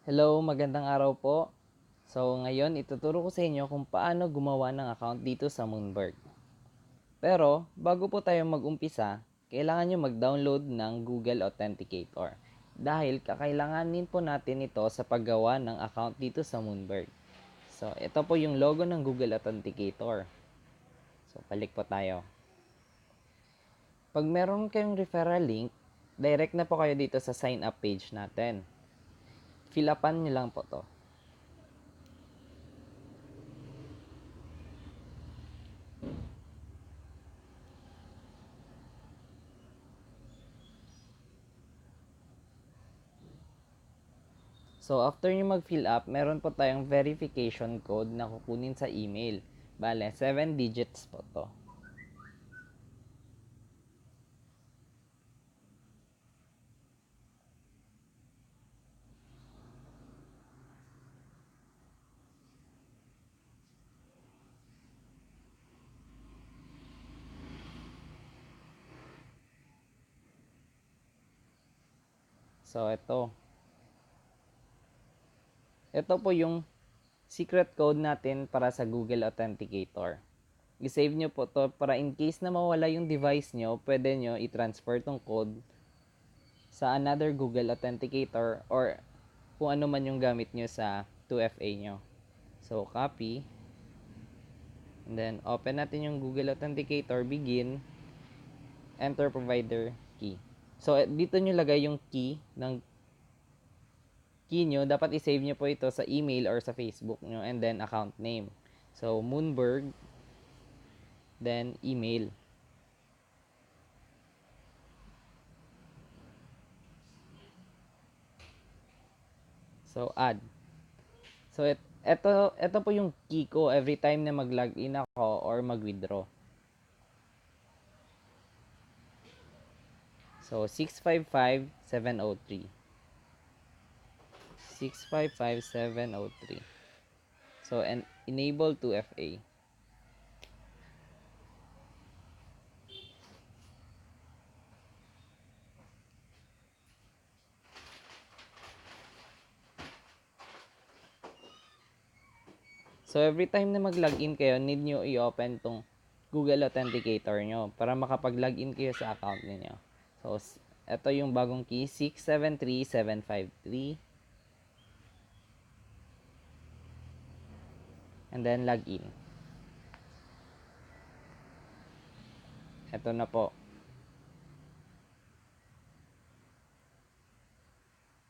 Hello, magandang araw po. So, ngayon ituturo ko sa inyo kung paano gumawa ng account dito sa Moonberg. Pero, bago po tayo mag-umpisa, kailangan nyo mag-download ng Google Authenticator. Dahil kakailanganin po natin ito sa paggawa ng account dito sa Moonberg. So, ito po yung logo ng Google Authenticator. So, balik po tayo. Pag meron kayong referral link, direct na po kayo dito sa sign up page natin. Fill upan nyo lang po to. So, after nyo mag-fill up, meron po tayong verification code na kukunin sa email. Bale, 7 digits po to. So, ito. Ito po yung secret code natin para sa Google Authenticator. I-save nyo po to para in case na mawala yung device nyo, pwede nyo i-transfer tong code sa another Google Authenticator or kung ano man yung gamit nyo sa 2FA nyo. So, copy. And then, open natin yung Google Authenticator, begin, enter provider key. So, dito nyo lagay yung key nyo. Dapat i-save nyo po ito sa email or sa Facebook nyo and then account name. So, Moonberg, then email. So, add. So, ito po yung key ko every time na mag-login ako or mag-withdraw. So, 655703. 655703. So, and enable 2FA. So, every time na mag-login kayo, need nyo i-open tong Google Authenticator nyo para makapag-login kayo sa account niyo. So, ito yung bagong key, 673753. And then, login. Ito na po.